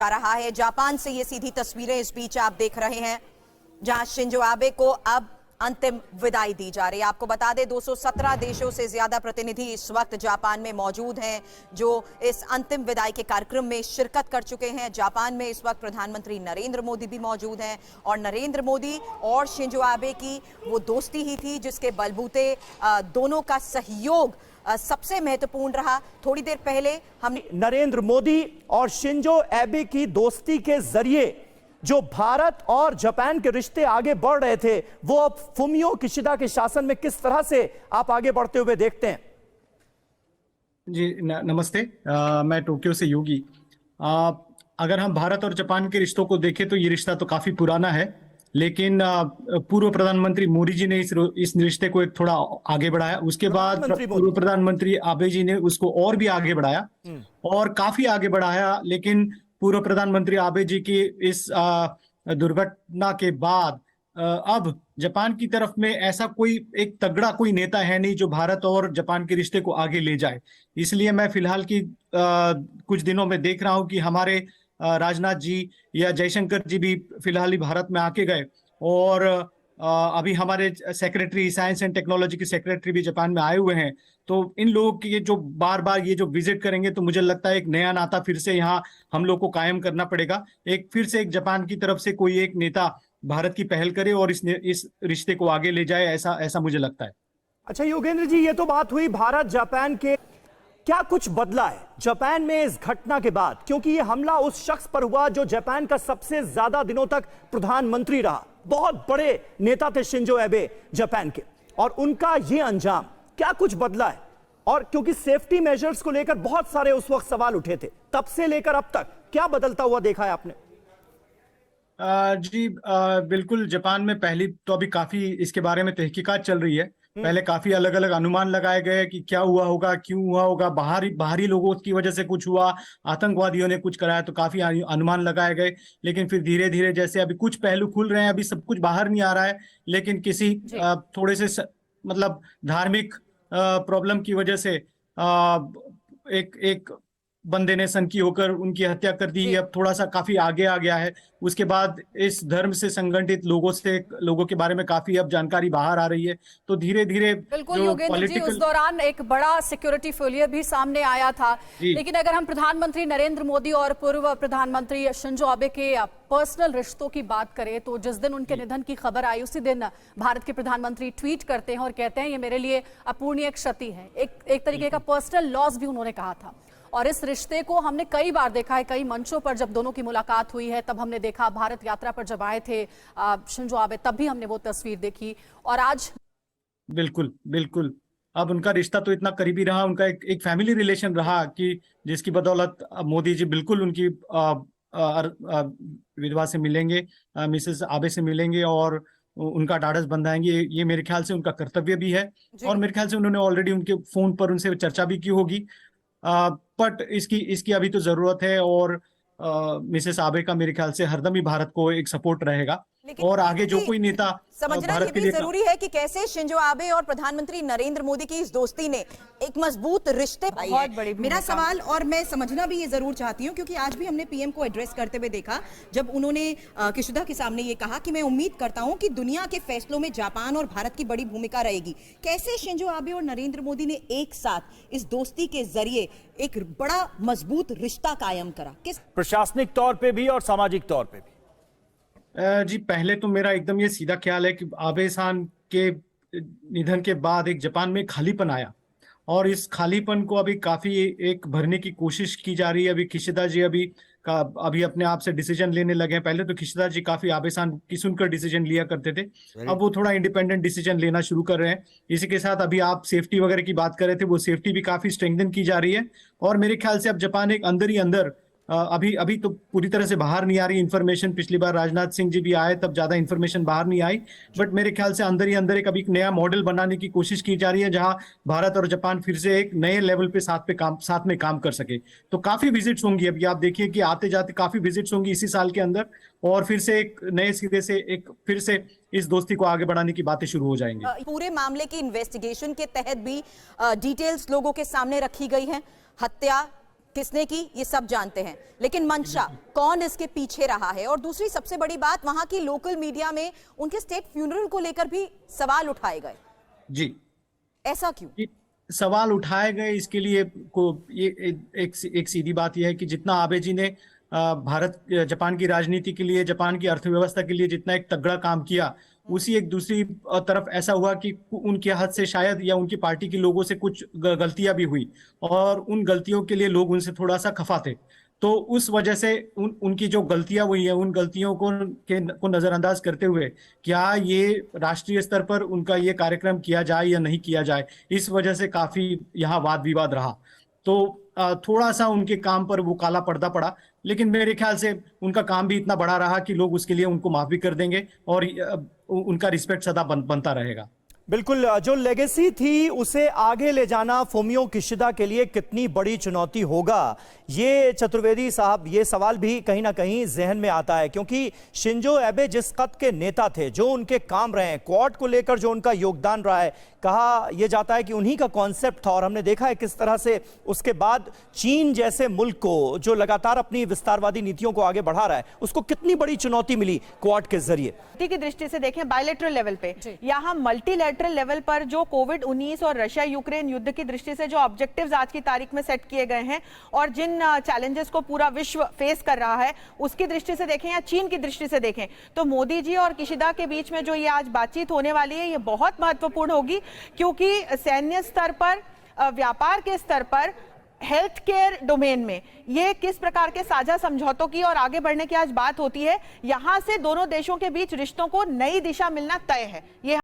जा रहा है। जापान से ये सीधी तस्वीरें इस बीच आप देख रहे हैं, जहां शिंजो आबे को अब अंतिम विदाई दी जा रही है। आपको बता दें 217 देशों से ज्यादा प्रतिनिधि इस वक्त जापान में मौजूद हैं, जो इस अंतिम विदाई के कार्यक्रम में शिरकत कर चुके हैं। जापान में इस वक्त प्रधानमंत्री नरेंद्र मोदी भी मौजूद हैं और नरेंद्र मोदी और शिंजो आबे की वो दोस्ती ही थी जिसके बलबूते दोनों का सहयोग सबसे महत्वपूर्ण रहा। थोड़ी देर पहले हमने नरेंद्र मोदी और शिंजो एबे की दोस्ती के जरिए जो भारत और जापान के रिश्ते आगे बढ़ रहे थे, वो अब फुमियो किशिदा के शासन में किस तरह से आप आगे बढ़ते हुए देखते हैं? जी नमस्ते, मैं टोक्यो से योगी। अगर हम भारत और जापान के रिश्तों को देखें तो ये रिश्ता तो काफी पुराना है, लेकिन पूर्व प्रधानमंत्री मोदी जी ने इस रिश्ते को एक थोड़ा आगे बढ़ाया। उसके बाद पूर्व प्रधानमंत्री आबे जी ने उसको और भी आगे बढ़ाया और काफी आगे बढ़ाया। लेकिन पूर्व प्रधानमंत्री आबे जी की इस दुर्घटना के बाद अब जापान की तरफ में ऐसा कोई एक तगड़ा कोई नेता है नहीं जो भारत और जापान के रिश्ते को आगे ले जाए। इसलिए मैं फिलहाल की कुछ दिनों में देख रहा हूं कि हमारे राजनाथ जी या जयशंकर जी भी फिलहाल ही भारत में आके गए और अभी हमारे सेक्रेटरी साइंस एंड टेक्नोलॉजी के सेक्रेटरी भी जापान में आए हुए हैं। तो इन लोगों की ये जो बार बार ये जो विजिट करेंगे तो मुझे लगता है एक नया नाता फिर से यहाँ हम लोग को कायम करना पड़ेगा। एक फिर से एक जापान की तरफ से कोई एक नेता भारत की पहल करे और इस रिश्ते को आगे ले जाए, ऐसा मुझे लगता है। अच्छा योगेंद्र जी, ये तो बात हुई भारत जापान के, क्या कुछ बदला है जापान में इस घटना के बाद? क्योंकि ये हमला उस शख्स पर हुआ जो जापान का सबसे ज्यादा दिनों तक प्रधानमंत्री रहा, बहुत बड़े नेता थे शिंजो एबे जापान के, और उनका ये अंजाम, क्या कुछ बदला है? और क्योंकि सेफ्टी मेजर्स को लेकर बहुत सारे उस वक्त सवाल उठे थे, तब से लेकर अब तक क्या बदलता हुआ देखा है आपने? जी बिल्कुल, जापान में पहली तो अभी काफी इसके बारे में तहकीकात चल रही है। पहले काफी अलग अलग अनुमान लगाए गए कि क्या हुआ होगा, क्यों हुआ होगा, बाहरी लोगों की वजह से कुछ हुआ, आतंकवादियों ने कुछ कराया, तो काफी अनुमान लगाए गए। लेकिन फिर धीरे धीरे जैसे अभी कुछ पहलू खुल रहे हैं, अभी सब कुछ बाहर नहीं आ रहा है, लेकिन किसी थोड़े से मतलब धार्मिक प्रॉब्लम की वजह से एक बंदे ने सनकी होकर उनकी हत्या कर दी। अब थोड़ा सा काफी आगे आ गया है। उसके बाद इस धर्म से संगठित लोगों के बारे में काफी अब जानकारी बाहर आ रही है। तो धीरे धीरे बिल्कुल योगेंद्र जी, उस दौरान एक बड़ा सिक्योरिटी फेलियर भी सामने आया था। लेकिन अगर हम प्रधानमंत्री नरेंद्र मोदी और पूर्व प्रधानमंत्री शिंजो आबे के पर्सनल रिश्तों की बात करें तो जिस दिन उनके निधन की खबर आई उसी दिन भारत के प्रधानमंत्री ट्वीट करते हैं और कहते हैं ये मेरे लिए अपूर्णीय क्षति है। एक तरीके का पर्सनल लॉस भी उन्होंने कहा था। और इस रिश्ते को हमने कई बार देखा है, कई मंचों पर जब दोनों की मुलाकात हुई है तब हमने देखा, भारत यात्रा पर जब आए थे शिंजो आबे तब भी हमने वो तस्वीर देखी, और आज बिल्कुल अब उनका रिश्ता तो इतना करीबी रहा, उनका एक फैमिली रिलेशन रहा कि जिसकी बदौलत मोदी जी बिल्कुल उनकी विधवा से मिलेंगे, मिसेस आबे से मिलेंगे और उनका ढाढ़स बंधाएंगे। ये मेरे ख्याल से उनका कर्तव्य भी है और मेरे ख्याल से उन्होंने ऑलरेडी उनके फोन पर उनसे चर्चा भी की होगी। बट इसकी अभी तो जरूरत है और मिसेस आबे का मेरे ख्याल से हरदम ही भारत को एक सपोर्ट रहेगा। और आगे जो कोई नेता समझना ये भी जरूरी है कि कैसे शिंजो आबे और प्रधानमंत्री नरेंद्र मोदी की इस दोस्ती ने एक मजबूत रिश्ते बहुत बड़ी। मेरा सवाल, और मैं समझना भी ये जरूर चाहती हूँ क्योंकि आज भी हमने पीएम को एड्रेस करते हुए देखा जब उन्होंने किशुदा के सामने ये कहा कि मैं उम्मीद करता हूँ कि दुनिया के फैसलों में जापान और भारत की बड़ी भूमिका रहेगी। कैसे शिंजो आबे और नरेंद्र मोदी ने एक साथ इस दोस्ती के जरिए एक बड़ा मजबूत रिश्ता कायम करा, किस प्रशासनिक तौर पर भी और सामाजिक तौर पर भी? जी पहले तो मेरा एकदम ये सीधा ख्याल है कि आबे सान के निधन के बाद एक जापान में खालीपन आया और इस खालीपन को अभी काफी एक भरने की कोशिश की जा रही है। अभी किशिदा जी अभी अपने आप से डिसीजन लेने लगे हैं। पहले तो किशिदा जी काफी आबे सान की सुनकर डिसीजन लिया करते थे, अब वो थोड़ा इंडिपेंडेंट डिसीजन लेना शुरू कर रहे हैं। इसी के साथ अभी आप सेफ्टी वगैरह की बात कर रहे थे, वो सेफ्टी भी काफी स्ट्रेंथन की जा रही है और मेरे ख्याल से अब जापान एक अंदर ही अंदर अभी तो पूरी तरह से बाहर नहीं आ रही इन्फॉर्मेशन। पिछली बार राजनाथ सिंह जी भी आए तब ज्यादा इन्फॉर्मेशन बाहर नहीं आई, बट मेरे ख्याल से अंदर ही अंदर एक अभी नया मॉडल बनाने की कोशिश की जा रही है जहां भारत और जापान फिर से एक नए लेवल पे साथ में काम कर सके। तो काफी विजिट्स होंगी, अभी आप देखिए कि आते जाते काफी विजिट्स होंगी इसी साल के अंदर और फिर से एक नए सिरे से फिर से इस दोस्ती को आगे बढ़ाने की बातें शुरू हो जाएंगी। पूरे मामले की इन्वेस्टिगेशन के तहत भी डिटेल्स लोगों के सामने रखी गई है। हत्या किसने की ये सब जानते हैं, लेकिन मंशा कौन इसके पीछे रहा है। और दूसरी सबसे बड़ी बात, वहां की लोकल मीडिया में उनके स्टेट फ्यूनरल को लेकर भी सवाल उठाए गए। जी, ऐसा क्यों? सवाल उठाए गए इसके लिए ये एक सीधी बात यह है कि जितना आबे जी ने भारत जापान की राजनीति के लिए, जापान की अर्थव्यवस्था के लिए जितना एक तगड़ा काम किया, उसी एक दूसरी तरफ ऐसा हुआ कि उनके हाथ से शायद या उनकी पार्टी के लोगों से कुछ गलतियां भी हुई और उन गलतियों के लिए लोग उनसे थोड़ा सा खफा थे। तो उस वजह से उनकी जो गलतियां हुई है, उन गलतियों को नजरअंदाज करते हुए क्या ये राष्ट्रीय स्तर पर उनका ये कार्यक्रम किया जाए या नहीं किया जाए, इस वजह से काफी यहाँ वाद विवाद रहा। तो थोड़ा सा उनके काम पर वो काला पर्दा पड़ा, लेकिन मेरे ख्याल से उनका काम भी इतना बड़ा रहा कि लोग उसके लिए उनको माफ भी कर देंगे और उनका रिस्पेक्ट सदा बनता रहेगा। बिल्कुल, जो लेगेसी थी उसे आगे ले जाना फुमियो किशिदा के लिए कितनी बड़ी चुनौती होगा, ये चतुर्वेदी साहब, ये सवाल भी कहीं ना कहीं जहन में आता है, क्योंकि शिंजो एबे जिस कद के नेता थे, जो उनके काम रहे हैं, क्वाड को लेकर जो उनका योगदान रहा है, कहा यह जाता है कि उन्हीं का कॉन्सेप्ट था। और हमने देखा है किस तरह से उसके बाद चीन जैसे मुल्क को, जो लगातार अपनी विस्तारवादी नीतियों को आगे बढ़ा रहा है, उसको कितनी बड़ी चुनौती मिली क्वाड के जरिए। की दृष्टि से देखें बायलैटरल लेवल पे या हम मल्टीलैटरल लेवल पर जो कोविड-19 और रशिया यूक्रेन युद्ध की दृष्टि से जो ऑब्जेक्टिव्स आज की तारीख में सेट किए गए हैं और जिन चैलेंजेस को पूरा विश्व फेस कर रहा है, उसकी दृष्टि से देखें या चीन की दृष्टि से देखें, तो मोदी जी और किशिदा के बीच में जो ये आज बातचीत होने वाली है, ये बहुत महत्वपूर्ण होगी, क्योंकि सैन्य स्तर पर, व्यापार के स्तर पर, हेल्थ केयर डोमेन में ये किस प्रकार के साझा समझौतों की और आगे बढ़ने की आज बात होती है। यहां से दोनों देशों के बीच रिश्तों को नई दिशा मिलना तय है। ये